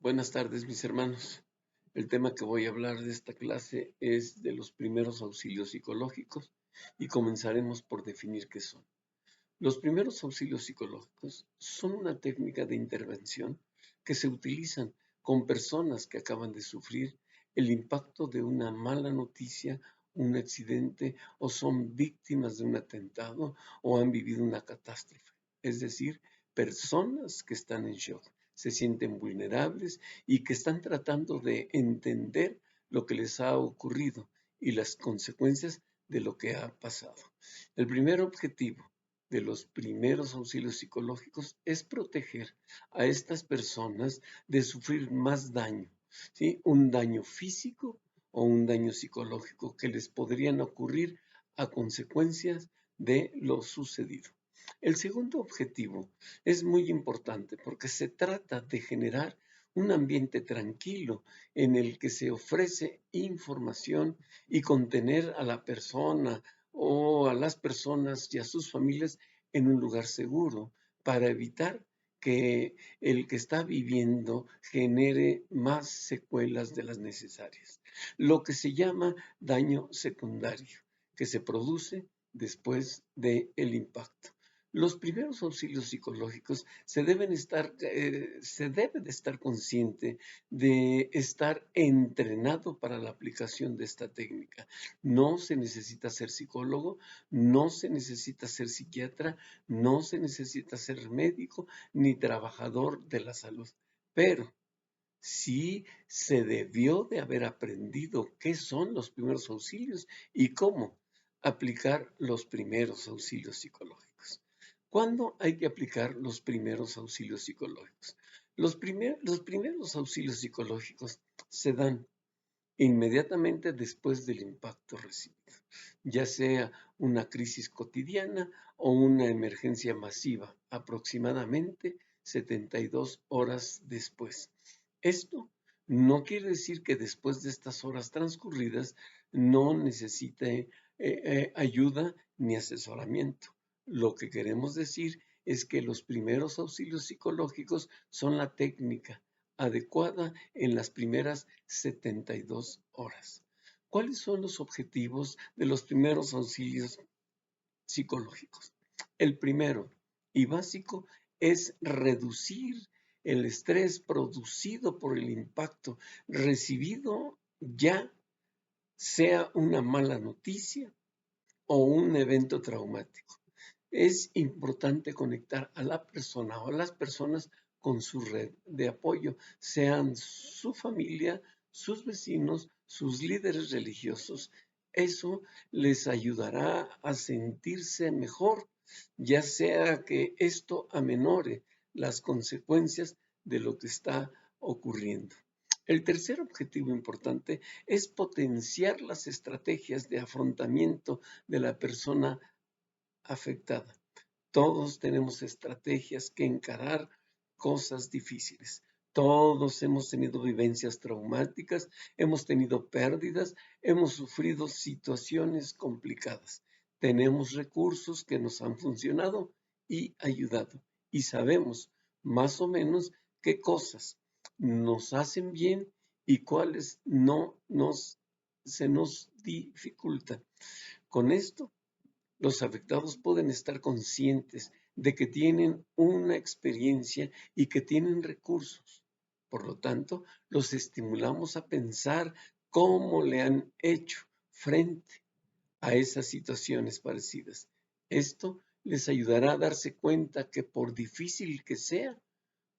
Buenas tardes, mis hermanos. El tema que voy a hablar de esta clase es de los primeros auxilios psicológicos y comenzaremos por definir qué son. Los primeros auxilios psicológicos son una técnica de intervención que se utilizan con personas que acaban de sufrir el impacto de una mala noticia, un accidente o son víctimas de un atentado o han vivido una catástrofe. Es decir, personas que están en shock, se sienten vulnerables y que están tratando de entender lo que les ha ocurrido y las consecuencias de lo que ha pasado. El primer objetivo de los primeros auxilios psicológicos es proteger a estas personas de sufrir más daño, ¿sí? Un daño físico o un daño psicológico que les podrían ocurrir a consecuencias de lo sucedido. El segundo objetivo es muy importante porque se trata de generar un ambiente tranquilo en el que se ofrece información y contener a la persona o a las personas y a sus familias en un lugar seguro para evitar que el que está viviendo genere más secuelas de las necesarias. Lo que se llama daño secundario, que se produce después del impacto. Los primeros auxilios psicológicos se debe de estar consciente de estar entrenado para la aplicación de esta técnica. No se necesita ser psicólogo, no se necesita ser psiquiatra, no se necesita ser médico ni trabajador de la salud, pero sí se debió de haber aprendido qué son los primeros auxilios y cómo aplicar los primeros auxilios psicológicos. ¿Cuándo hay que aplicar los primeros auxilios psicológicos? Los primeros auxilios psicológicos se dan inmediatamente después del impacto recibido, ya sea una crisis cotidiana o una emergencia masiva, aproximadamente 72 horas después. Esto no quiere decir que después de estas horas transcurridas no necesite ayuda ni asesoramiento. Lo que queremos decir es que los primeros auxilios psicológicos son la técnica adecuada en las primeras 72 horas. ¿Cuáles son los objetivos de los primeros auxilios psicológicos? El primero y básico es reducir el estrés producido por el impacto recibido, ya sea una mala noticia o un evento traumático. Es importante conectar a la persona o a las personas con su red de apoyo, sean su familia, sus vecinos, sus líderes religiosos. Eso les ayudará a sentirse mejor, ya sea que esto amenore las consecuencias de lo que está ocurriendo. El tercer objetivo importante es potenciar las estrategias de afrontamiento de la persona afectada. Todos tenemos estrategias que encarar cosas difíciles. Todos hemos tenido vivencias traumáticas, hemos tenido pérdidas, hemos sufrido situaciones complicadas. Tenemos recursos que nos han funcionado y ayudado. Y sabemos más o menos qué cosas nos hacen bien y cuáles se nos dificultan. Con esto los afectados pueden estar conscientes de que tienen una experiencia y que tienen recursos. Por lo tanto, los estimulamos a pensar cómo le han hecho frente a esas situaciones parecidas. Esto les ayudará a darse cuenta que por difícil que sea,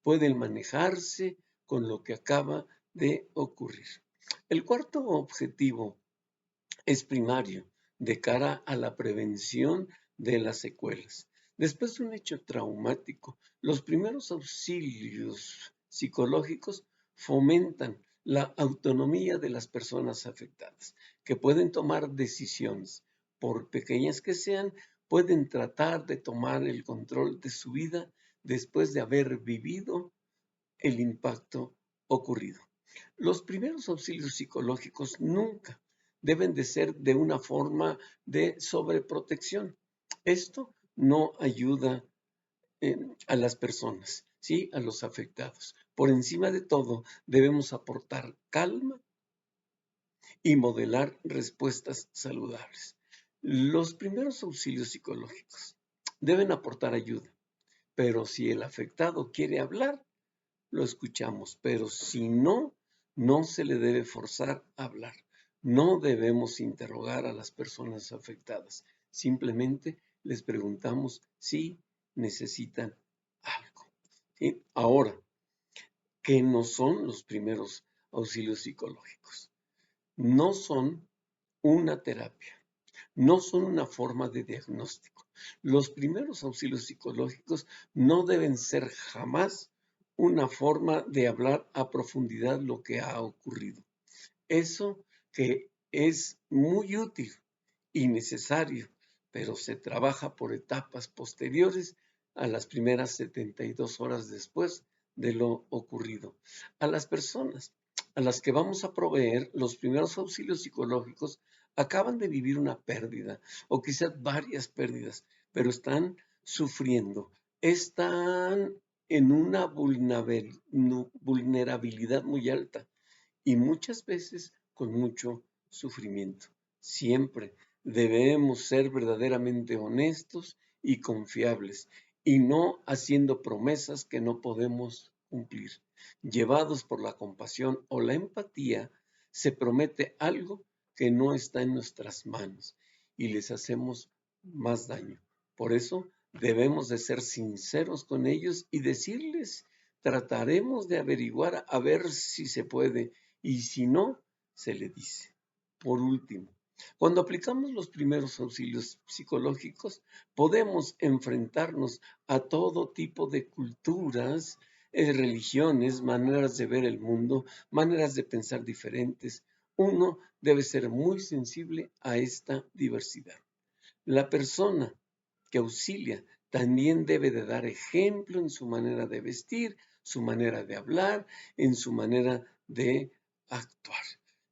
pueden manejarse con lo que acaba de ocurrir. El cuarto objetivo es primario de cara a la prevención de las secuelas. Después de un hecho traumático, los primeros auxilios psicológicos fomentan la autonomía de las personas afectadas, que pueden tomar decisiones, por pequeñas que sean, pueden tratar de tomar el control de su vida después de haber vivido el impacto ocurrido. Los primeros auxilios psicológicos nunca deben de ser de una forma de sobreprotección. Esto no ayuda a las personas. ¿sí?, a los afectados. Por encima de todo, debemos aportar calma y modelar respuestas saludables. Los primeros auxilios psicológicos deben aportar ayuda, pero si el afectado quiere hablar, lo escuchamos, pero si no, no se le debe forzar a hablar. No debemos interrogar a las personas afectadas. Simplemente les preguntamos si necesitan algo. ¿Sí? Ahora, ¿qué no son los primeros auxilios psicológicos? No son una terapia, no son una forma de diagnóstico. Los primeros auxilios psicológicos no deben ser jamás una forma de hablar a profundidad lo que ha ocurrido. Eso que es muy útil y necesario, pero se trabaja por etapas posteriores a las primeras 72 horas después de lo ocurrido. A las personas a las que vamos a proveer los primeros auxilios psicológicos acaban de vivir una pérdida o quizás varias pérdidas, pero están sufriendo, están en una vulnerabilidad muy alta y muchas veces con mucho sufrimiento. Siempre debemos ser verdaderamente honestos y confiables y no haciendo promesas que no podemos cumplir. Llevados por la compasión o la empatía, se promete algo que no está en nuestras manos y les hacemos más daño. Por eso debemos de ser sinceros con ellos y decirles, trataremos de averiguar a ver si se puede y si no, se le dice. Por último, cuando aplicamos los primeros auxilios psicológicos, podemos enfrentarnos a todo tipo de culturas, religiones, maneras de ver el mundo, maneras de pensar diferentes. Uno debe ser muy sensible a esta diversidad. La persona que auxilia también debe de dar ejemplo en su manera de vestir, su manera de hablar, en su manera de actuar.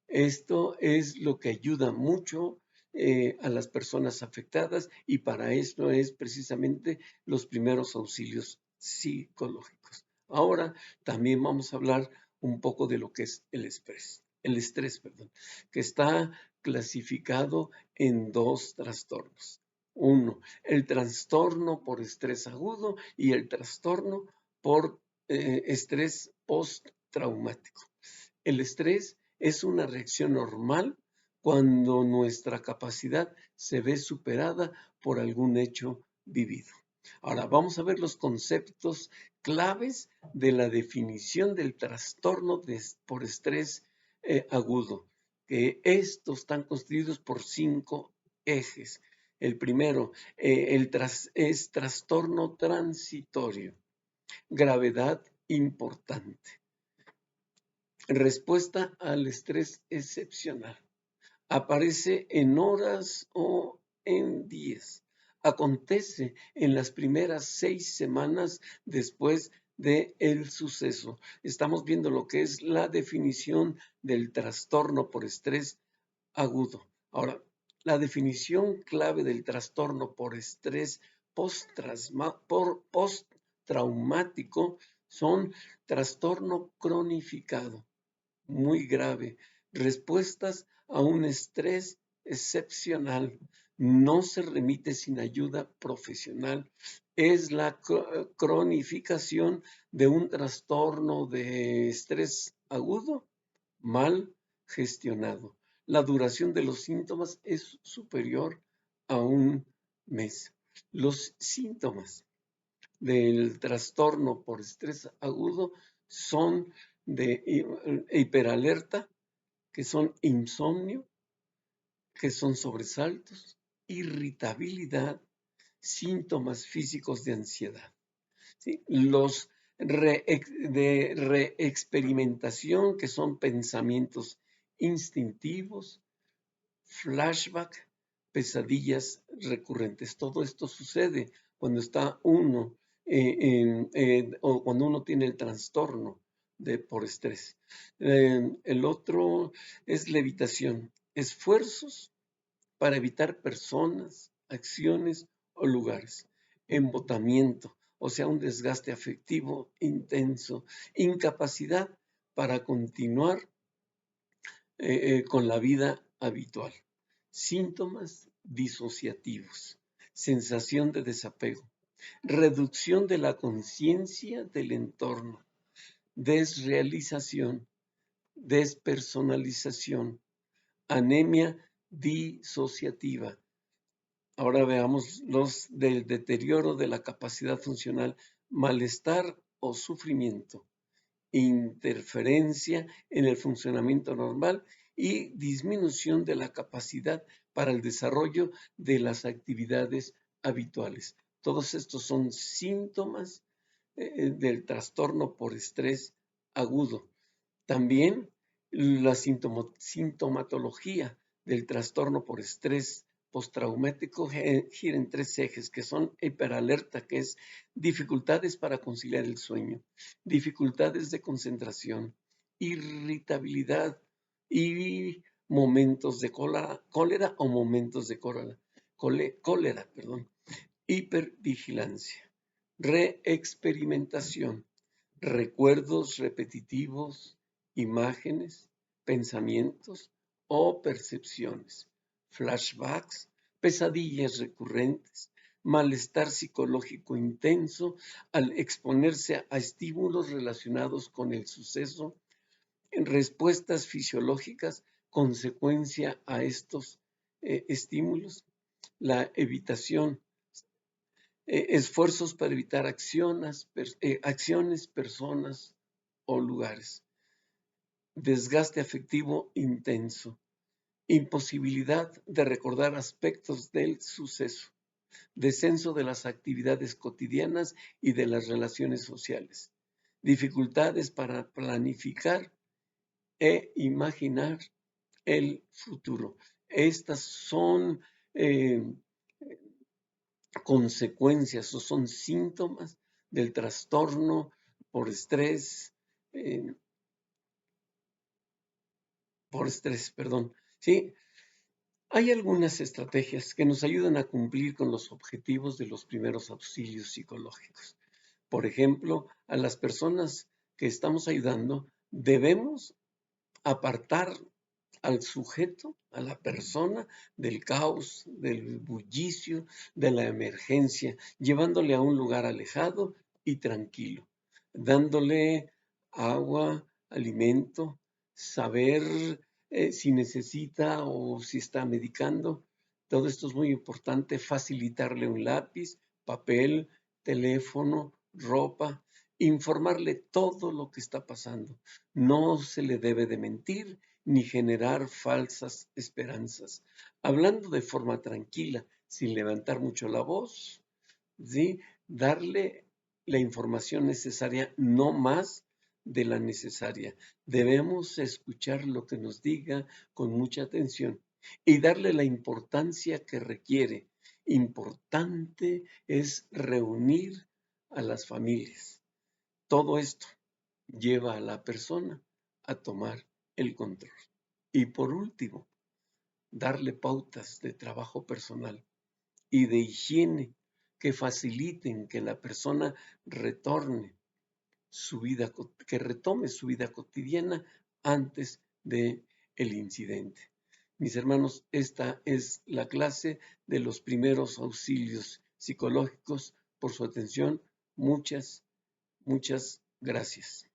Esto es lo que ayuda mucho a las personas afectadas y para esto es precisamente los primeros auxilios psicológicos. Ahora también vamos a hablar un poco de lo que es el estrés, que está clasificado en dos trastornos. Uno, el trastorno por estrés agudo y el trastorno por estrés postraumático. El estrés es una reacción normal cuando nuestra capacidad se ve superada por algún hecho vivido. Ahora vamos a ver los conceptos claves de la definición del trastorno por estrés agudo, que estos están constituidos por 5 ejes. El primero es trastorno transitorio, gravedad importante, respuesta al estrés excepcional, aparece en horas o en días, acontece en las primeras 6 semanas después del suceso. Estamos viendo lo que es la definición del trastorno por estrés agudo. Ahora, la definición clave del trastorno por estrés postraumático son trastorno cronificado, muy grave, respuestas a un estrés excepcional, no se remite sin ayuda profesional, es la cronificación de un trastorno de estrés agudo mal gestionado. La duración de los síntomas es superior a un mes. Los síntomas del trastorno por estrés agudo son de hiperalerta, que son insomnio, que son sobresaltos, irritabilidad, síntomas físicos de ansiedad. ¿Sí? Los de reexperimentación, que son pensamientos instintivos, flashback, pesadillas recurrentes. Todo esto sucede cuando está uno o cuando uno tiene el trastorno por estrés. El otro es levitación, esfuerzos para evitar personas, acciones o lugares. Embotamiento, o sea, un desgaste afectivo intenso, incapacidad para continuar con la vida habitual. Síntomas disociativos, sensación de desapego, reducción de la conciencia del entorno, desrealización, despersonalización, anemia disociativa. Ahora veamos los del deterioro de la capacidad funcional, malestar o sufrimiento, interferencia en el funcionamiento normal y disminución de la capacidad para el desarrollo de las actividades habituales. Todos estos son síntomas del trastorno por estrés agudo. También la sintomatología del trastorno por estrés postraumático gira en tres ejes, que son hiperalerta, que es dificultades para conciliar el sueño, dificultades de concentración, irritabilidad y momentos de cólera o momentos de cólera, hipervigilancia, reexperimentación, recuerdos repetitivos, imágenes, pensamientos o percepciones, flashbacks, pesadillas recurrentes, malestar psicológico intenso al exponerse a estímulos relacionados con el suceso, respuestas fisiológicas consecuencia a estos estímulos, la evitación, esfuerzos para evitar acciones, personas o lugares, desgaste afectivo intenso, imposibilidad de recordar aspectos del suceso, descenso de las actividades cotidianas y de las relaciones sociales, dificultades para planificar e imaginar el futuro. Estas son consecuencias o son síntomas del trastorno por estrés, ¿sí? Hay algunas estrategias que nos ayudan a cumplir con los objetivos de los primeros auxilios psicológicos. Por ejemplo, a las personas que estamos ayudando, debemos apartar al sujeto, a la persona, del caos, del bullicio, de la emergencia, llevándole a un lugar alejado y tranquilo, dándole agua, alimento, saber si necesita o si está medicando. Todo esto es muy importante, facilitarle un lápiz, papel, teléfono, ropa, informarle todo lo que está pasando. No se le debe de mentir ni generar falsas esperanzas. Hablando de forma tranquila, sin levantar mucho la voz, ¿sí? Darle la información necesaria, no más de la necesaria. Debemos escuchar lo que nos diga con mucha atención y darle la importancia que requiere. Importante es reunir a las familias. Todo esto lleva a la persona a tomar el control. Y por último, darle pautas de trabajo personal y de higiene que faciliten que la persona retorne que retome su vida cotidiana antes de el incidente. Mis hermanos, esta es la clase de los primeros auxilios psicológicos. Por su atención, muchas gracias.